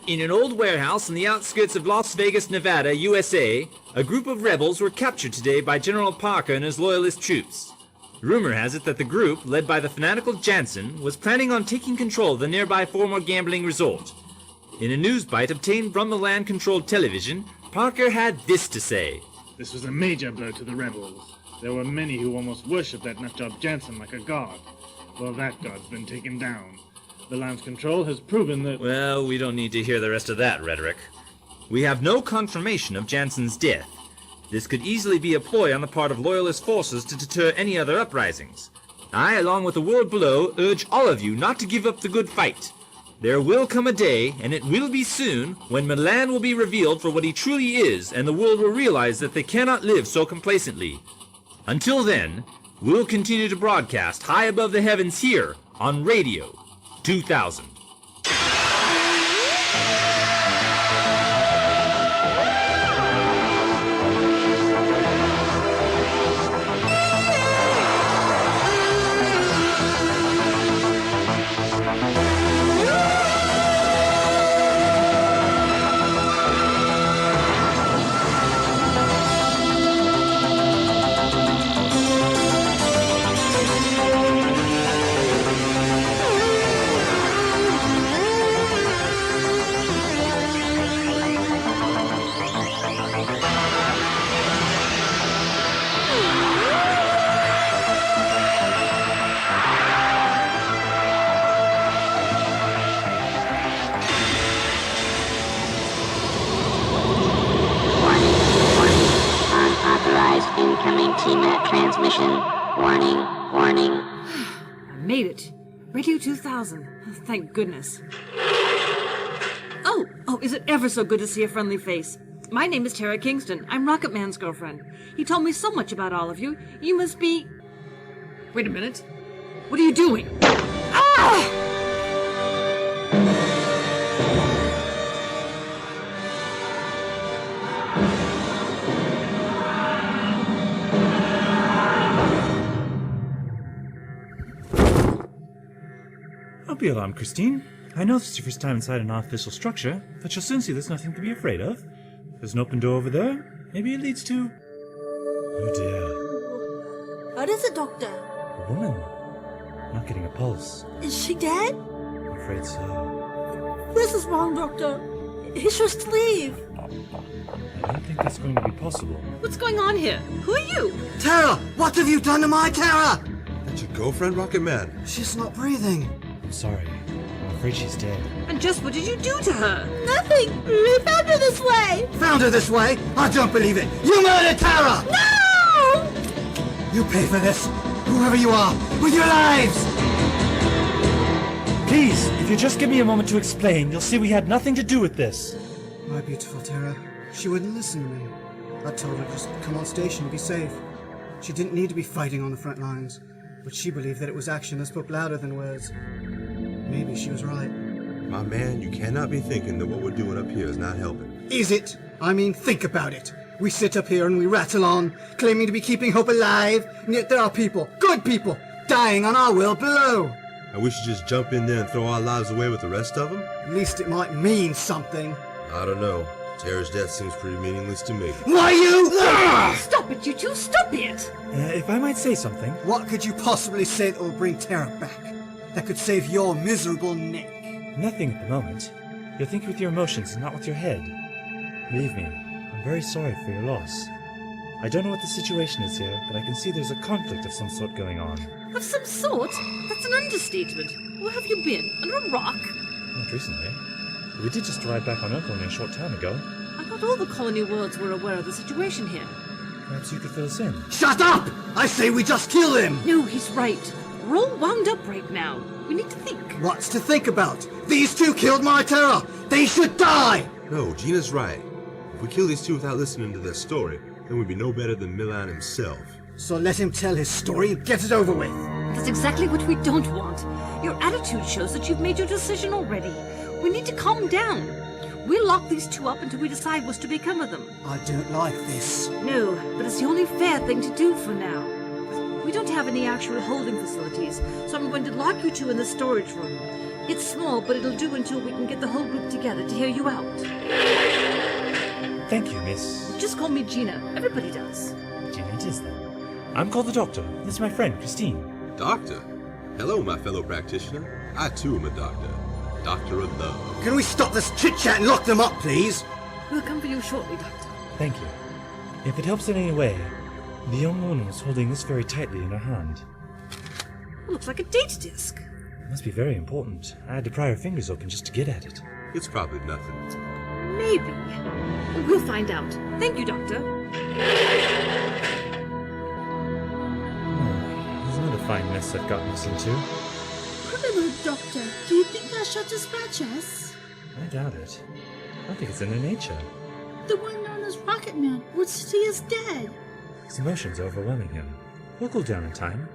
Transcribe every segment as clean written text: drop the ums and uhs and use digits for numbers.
In an old warehouse on the outskirts of Las Vegas, Nevada, USA, a group of rebels were captured today by General Parker and his loyalist troops. Rumor has it that the group, led by the fanatical Jansen, was planning on taking control of the nearby former gambling resort. In a news bite obtained from Milan-controlled television, Parker had this to say. This was a major blow to the rebels. There were many who almost worshipped that nutjob Jansen like a god. Well, that god's been taken down. The land's control has proven that... Well, we don't need to hear the rest of that rhetoric. We have no confirmation of Jansen's death. This could easily be a ploy on the part of loyalist forces to deter any other uprisings. I, along with the world below, urge all of you not to give up the good fight. There will come a day, and it will be soon, when Milan will be revealed for what he truly is, and the world will realize that they cannot live so complacently. Until then, we'll continue to broadcast high above the heavens here on Radio 2000. Incoming TMAT transmission. Warning, warning. I made it. Radio 2000. Thank goodness. Oh, is it ever so good to see a friendly face. My name is Tara Kingston. I'm Rocket Man's girlfriend. He told me so much about all of you. You must be... Wait a minute. What are you doing? Ah! Don't be alarmed, Christine. I know this is your first time inside an official structure, but you'll soon see there's nothing to be afraid of. There's an open door over there. Maybe it leads to... Oh dear. What is it, Doctor? A woman. Not getting a pulse. Is she dead? I'm afraid so. This is wrong, Doctor. He's just leave. I don't think that's going to be possible. What's going on here? Who are you? Tara! What have you done to my Tara? That's your girlfriend, Rocket Man? She's not breathing. I'm sorry. I'm afraid she's dead. And just what did you do to her? Nothing. We found her this way. Found her this way? I don't believe it. You murdered Tara! No! You pay for this, whoever you are, with your lives! Please, if you just give me a moment to explain, you'll see we had nothing to do with this. My beautiful Tara, she wouldn't listen to me. I told her just come on station and be safe. She didn't need to be fighting on the front lines, but she believed that it was action that spoke louder than words. Maybe she was right. My man, you cannot be thinking that what we're doing up here is not helping. Is it? I mean, think about it. We sit up here and we rattle on, claiming to be keeping hope alive, and yet there are people, good people, dying on our world below. And we should just jump in there and throw our lives away with the rest of them? At least it might mean something. I don't know. Tara's death seems pretty meaningless to me. Why you? Stop it, you two! Stop it! If I might say something... What could you possibly say that will bring Tara back? That could save your miserable neck? Nothing at the moment. You're thinking with your emotions and not with your head. Believe me, I'm very sorry for your loss. I don't know what the situation is here, but I can see there's a conflict of some sort going on. Of some sort? That's an understatement. Where have you been? Under a rock? Not recently. We did just arrive back on Earth only a short time ago. I thought all the colony worlds were aware of the situation here. Perhaps you could fill us in. Shut up! I say we just kill him! No, he's right. We're all wound up right now. We need to think. What's to think about? These two killed my Tara! They should die! No, Gina's right. If we kill these two without listening to their story, then we'd be no better than Milan himself. So let him tell his story and get it over with. That's exactly what we don't want. Your attitude shows that you've made your decision already. We need to calm down. We'll lock these two up until we decide what's to become of them. I don't like this. No, but it's the only fair thing to do for now. We don't have any actual holding facilities, so I'm going to lock you two in the storage room. It's small, but it'll do until we can get the whole group together to hear you out. Thank you, Miss. Just call me Gina. Everybody does. Gina it is then. I'm called the Doctor. This is my friend, Christine. Doctor? Hello, my fellow practitioner. I too am a doctor. Doctor of love. Can we stop this chit-chat and lock them up, please? We'll come for you shortly, Doctor. Thank you. If it helps in any way, the young woman was holding this very tightly in her hand. It looks like a data disc. It must be very important. I had to pry her fingers open just to get at it. It's probably nothing. Maybe. We'll find out. Thank you, Doctor. There's another fine mess I've gotten us into. Criminal doctor, do you think that shall dispatch us? I doubt it. I don't think it's in their nature. The one known as Rocket Man would see us dead. His emotions are overwhelming him. He'll cool down in time.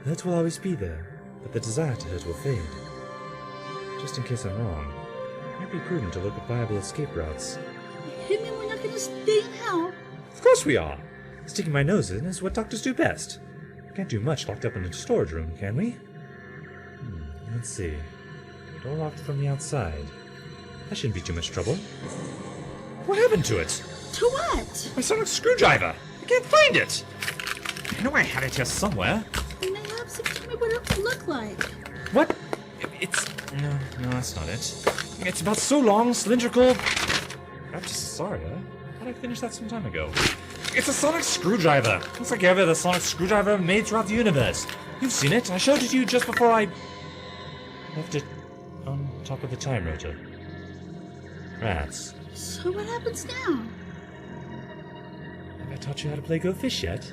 Hurt will always be there, but the desire to hurt will fade. Just in case I'm wrong, it might be prudent to look at viable escape routes. You mean we're not going to stay in hell? Of course we are! Sticking my nose in is what doctors do best. Can't do much locked up in a storage room, can we? Let's see. Door locked from the outside. That shouldn't be too much trouble. What happened to it? To what? My sonic screwdriver! I can't find it! I know I had it here somewhere. Perhaps if you tell me what it would look like. What? It's... No, that's not it. It's about so long, cylindrical... I'm just sorry, I thought I finished that some time ago. It's a sonic screwdriver! Looks like every other sonic screwdriver made throughout the universe. You've seen it. I showed it to you just before I... left it on top of the time rotor. Rats. So what happens now? Have I taught you how to play Go Fish yet?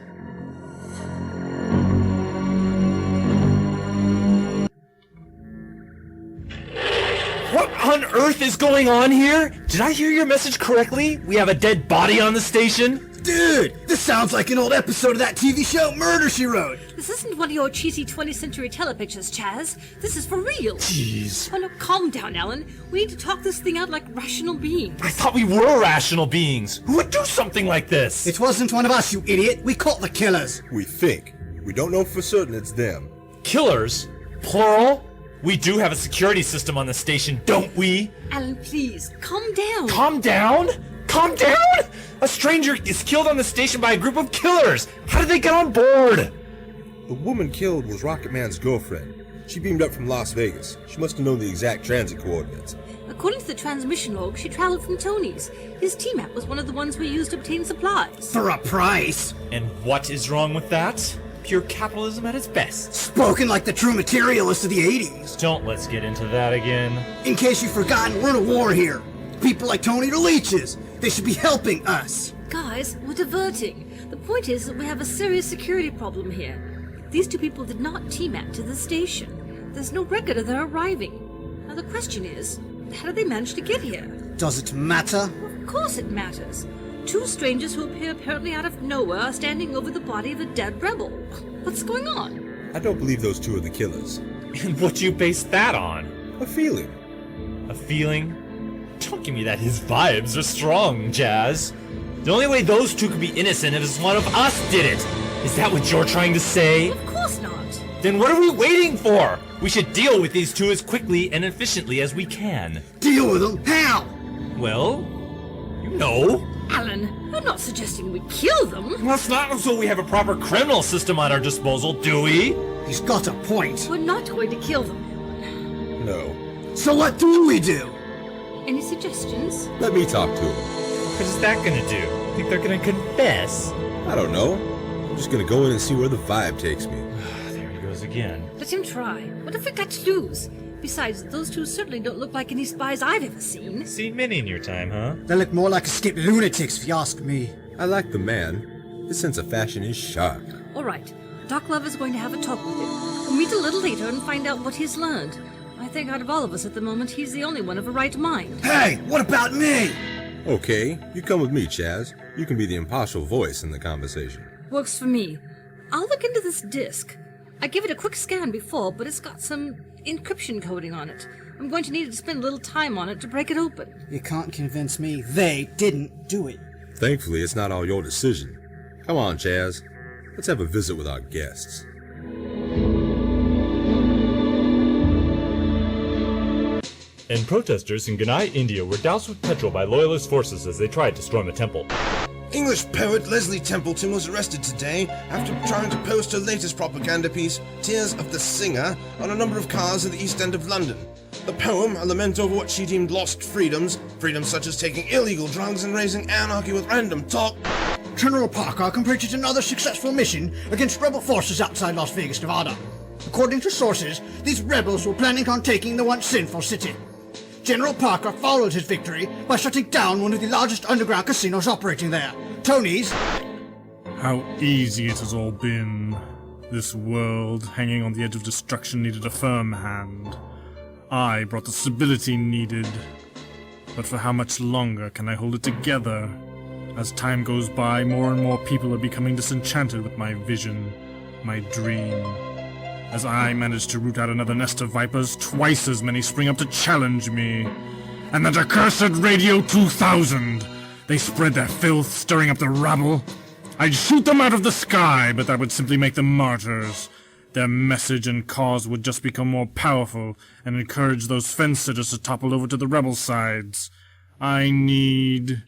What on earth is going on here? Did I hear your message correctly? We have a dead body on the station? Dude, this sounds like an old episode of that TV show, Murder, She Wrote. This isn't one of your cheesy 20th century telepictures, Chaz. This is for real. Jeez. Oh no, calm down, Alan. We need to talk this thing out like rational beings. I thought we were rational beings. Who would do something like this? It wasn't one of us, you idiot. We caught the killers. We think. We don't know for certain it's them. Killers? Plural? We do have a security system on the station, don't we? Alan, please, calm down. Calm down? Calm down? A stranger is killed on the station by a group of killers. How did they get on board? The woman killed was Rocket Man's girlfriend. She beamed up from Las Vegas. She must have known the exact transit coordinates. According to the transmission log, she traveled from Tony's. His T-map was one of the ones we used to obtain supplies. For a price. And what is wrong with that? Pure capitalism at its best. Spoken like the true materialist of the 80s. Don't let's get into that again. In case you've forgotten, we're in a war here. People like Tony are leeches. They should be helping us. Guys, we're diverting. The point is that we have a serious security problem here. These two people did not T-map to the station. There's no record of their arriving. Now the question is, how did they manage to get here? Does it matter? Of course it matters. Two strangers who appear apparently out of nowhere are standing over the body of a dead rebel. What's going on? I don't believe those two are the killers. And what do you base that on? A feeling. A feeling? Don't give me that his vibes are strong, Jazz. The only way those two could be innocent is if one of us did it. Is that what you're trying to say? Of course not. Then what are we waiting for? We should deal with these two as quickly and efficiently as we can. Deal with them? How? Well, you know. Alan, I'm not suggesting we kill them. Well, it's not until we have a proper criminal system at our disposal, do we? He's got a point. We're not going to kill them. No. So what do we do? Any suggestions? Let me talk to him. What is that gonna do? Think they're gonna confess? I don't know. I'm just gonna go in and see where the vibe takes me. There he goes again. Let him try. What have we got to lose? Besides, those two certainly don't look like any spies I've ever seen. Seen many in your time, huh? They look more like escaped lunatics, if you ask me. I like the man. His sense of fashion is sharp. All right. Doc Lover's going to have a talk with him. We'll meet a little later and find out what he's learned. I think out of all of us at the moment, he's the only one of a right mind. Hey, what about me? Okay, you come with me, Chaz. You can be the impartial voice in the conversation. Works for me. I'll look into this disc. I gave it a quick scan before, but it's got some encryption coding on it. I'm going to need to spend a little time on it to break it open. You can't convince me they didn't do it. Thankfully, it's not all your decision. Come on, Chaz. Let's have a visit with our guests. And protesters in Ganai, India were doused with petrol by loyalist forces as they tried to storm a temple. English poet Leslie Templeton was arrested today after trying to post her latest propaganda piece, Tears of the Singer, on a number of cars in the East End of London. The poem, a lament over what she deemed lost freedoms such as taking illegal drugs and raising anarchy with random talk. General Parker completed another successful mission against rebel forces outside Las Vegas, Nevada. According to sources, these rebels were planning on taking the once sinful city. General Parker followed his victory by shutting down one of the largest underground casinos operating there, Tony's. How easy it has all been. This world, hanging on the edge of destruction, needed a firm hand. I brought the stability needed. But for how much longer can I hold it together? As time goes by, more and more people are becoming disenchanted with my vision, my dream. As I manage to root out another nest of vipers, twice as many spring up to challenge me. And that accursed Radio 2000! They spread their filth, stirring up the rabble. I'd shoot them out of the sky, but that would simply make them martyrs. Their message and cause would just become more powerful and encourage those fence-sitters to topple over to the rebel sides. I need...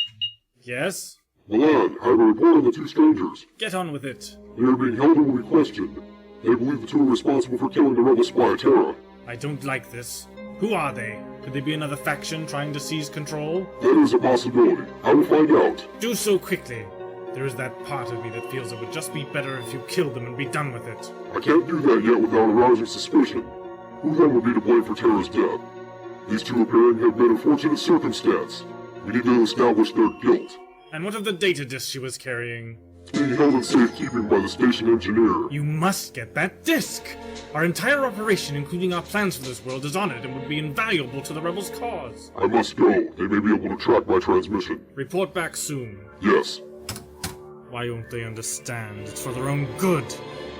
Yes? Milan, I have a report on the two strangers. Get on with it. They are being held and will be questioned. They believe the two are responsible for killing the rebel spy, Terra. I don't like this. Who are they? Could they be another faction trying to seize control? That is a possibility. I will find out. Do so quickly. There is that part of me that feels it would just be better if you killed them and be done with it. I can't do that yet without arousing suspicion. Who then would be to blame for Terra's death? These two appearing have been a fortunate circumstance. We need to establish their guilt. And what of the data disk she was carrying? It's being held in safekeeping by the station engineer. You must get that disk! Our entire operation, including our plans for this world, is on it and would be invaluable to the rebels' cause. I must go. They may be able to track my transmission. Report back soon. Yes. Why won't they understand? It's for their own good.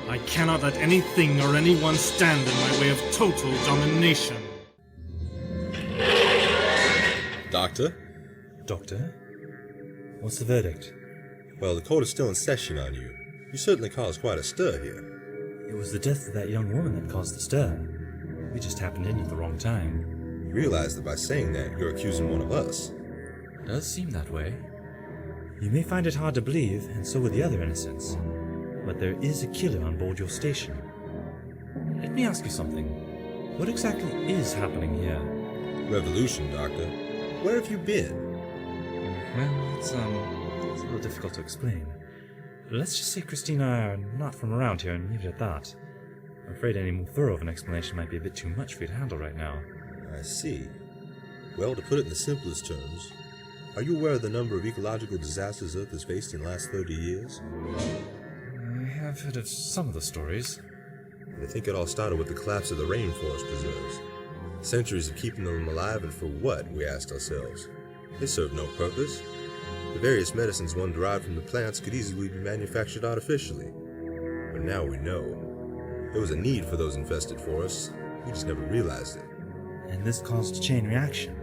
I cannot let anything or anyone stand in my way of total domination. Doctor? Doctor? What's the verdict? Well, the court is still in session on you. You certainly caused quite a stir here. It was the death of that young woman that caused the stir. We just happened in at the wrong time. You realize that by saying that, you're accusing one of us. It does seem that way. You may find it hard to believe, and so will the other innocents. But there is a killer on board your station. Let me ask you something. What exactly is happening here? Revolution, Doctor. Where have you been? Well, it's a little difficult to explain. Let's just say Christine and I are not from around here and leave it at that. I'm afraid any more thorough of an explanation might be a bit too much for you to handle right now. I see. Well, to put it in the simplest terms, are you aware of the number of ecological disasters Earth has faced in the last 30 years? I have heard of some of the stories. I think it all started with the collapse of the rainforest preserves. Centuries of keeping them alive, and for what, we asked ourselves. They served no purpose. The various medicines one derived from the plants could easily be manufactured artificially. But now we know. There was a need for those infested forests. We just never realized it. And this caused a chain reaction.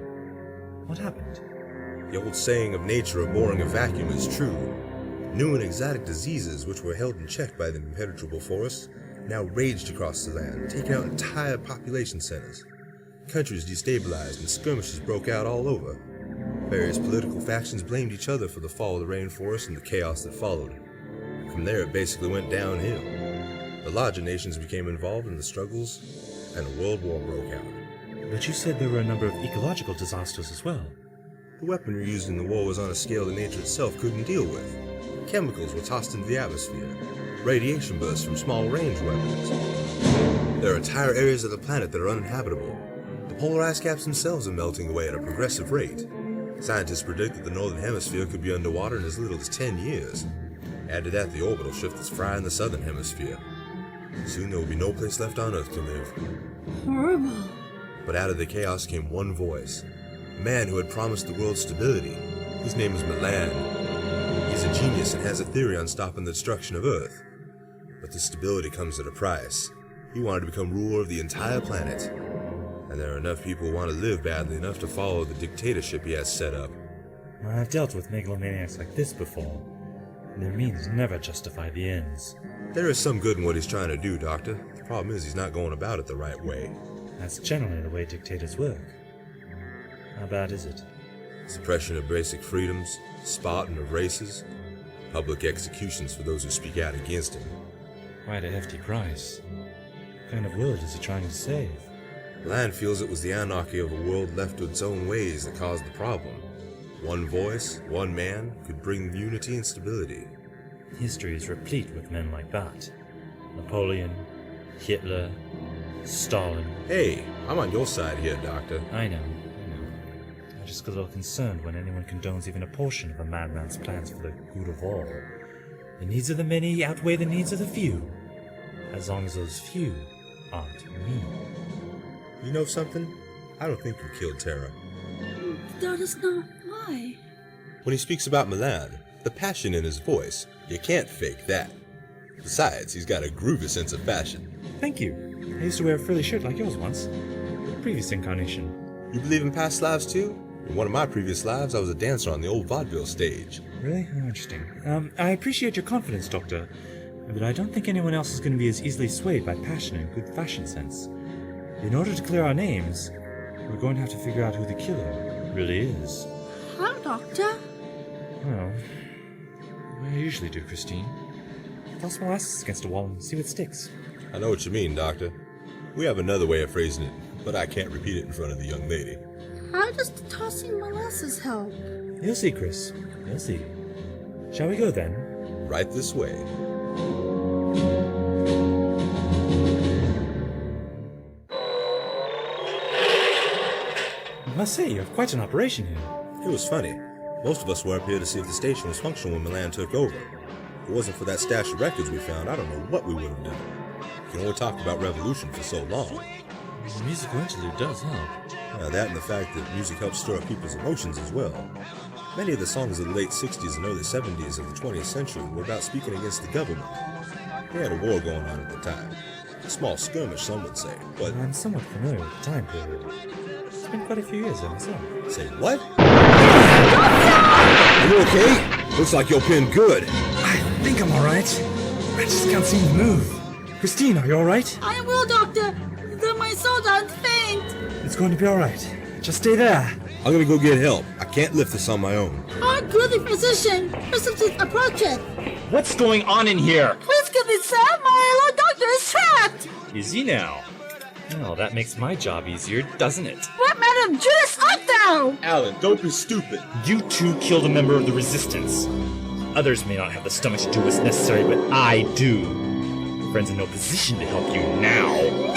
What happened? The old saying of nature abhorring a vacuum is true. New and exotic diseases, which were held in check by the impenetrable forests, now raged across the land, taking out entire population centers. Countries destabilized and skirmishes broke out all over. Various political factions blamed each other for the fall of the rainforest and the chaos that followed. From there, it basically went downhill. The larger nations became involved in the struggles, and a world war broke out. But you said there were a number of ecological disasters as well. The weaponry used in the war was on a scale that nature itself couldn't deal with. Chemicals were tossed into the atmosphere. Radiation bursts from small-range weapons. There are entire areas of the planet that are uninhabitable. The polar ice caps themselves are melting away at a progressive rate. Scientists predict that the northern hemisphere could be underwater in as little as 10 years. Add to that the orbital shift that's frying the southern hemisphere. Soon there will be no place left on Earth to live. Horrible. But out of the chaos came one voice. A man who had promised the world stability. His name is Milan. He's a genius and has a theory on stopping the destruction of Earth. But this stability comes at a price. He wanted to become ruler of the entire planet. And there are enough people who want to live badly enough to follow the dictatorship he has set up. I've dealt with megalomaniacs like this before. Their means never justify the ends. There is some good in what he's trying to do, Doctor. The problem is he's not going about it the right way. That's generally the way dictators work. How bad is it? Suppression of basic freedoms, spotting of races, public executions for those who speak out against him. Quite a hefty price. What kind of world is he trying to save? Milan feels it was the anarchy of a world left to its own ways that caused the problem. One voice, one man, could bring unity and stability. History is replete with men like that. Napoleon, Hitler, Stalin. Hey, I'm on your side here, Doctor. I know. I just get a little concerned when anyone condones even a portion of a madman's plans for the good of all. The needs of the many outweigh the needs of the few, as long as those few aren't me. You know something? I don't think you killed Terra. That is not why. When he speaks about Milan, the passion in his voice, you can't fake that. Besides, he's got a groovy sense of fashion. Thank you. I used to wear a frilly shirt like yours once. Previous incarnation. You believe in past lives too? In one of my previous lives, I was a dancer on the old vaudeville stage. Really? Oh, interesting. I appreciate your confidence, Doctor, but I don't think anyone else is going to be as easily swayed by passion and good fashion sense. In order to clear our names, we're going to have to figure out who the killer really is. How, Doctor? Well, what I usually do, Christine. Toss molasses against a wall and see what sticks. I know what you mean, Doctor. We have another way of phrasing it, but I can't repeat it in front of the young lady. How does the tossing molasses help? You'll see, Chris. You'll see. Shall we go then? Right this way. I must say, you have quite an operation here. It was funny. Most of us were up here to see if the station was functional when Milan took over. If it wasn't for that stash of records we found, I don't know what we would have done. You can only talk about revolution for so long. The musical interlude does help. That and the fact that music helps stir up people's emotions as well. Many of the songs of the late 60s and early 70s of the 20th century were about speaking against the government. We had a war going on at the time. A small skirmish, some would say, but... I'm somewhat familiar with the time period. It's been quite a few years myself. Say what? Are you okay? Looks like you're pinned good. I think I'm alright. I just can't seem to move. Christine, are you alright? I will, Doctor. Though my soul don't faint. It's going to be alright. Just stay there. I'm gonna go get help. I can't lift this on my own. Our good physician, Mr. Approach it. What's going on in here? Please give me sir. My Lord Doctor is trapped. Is he now? Well, that makes my job easier, doesn't it? What Madam Judas art thou? Alan, don't be stupid. You two killed a member of the Resistance. Others may not have the stomach to do what's necessary, but I do. Friends in no position to help you now.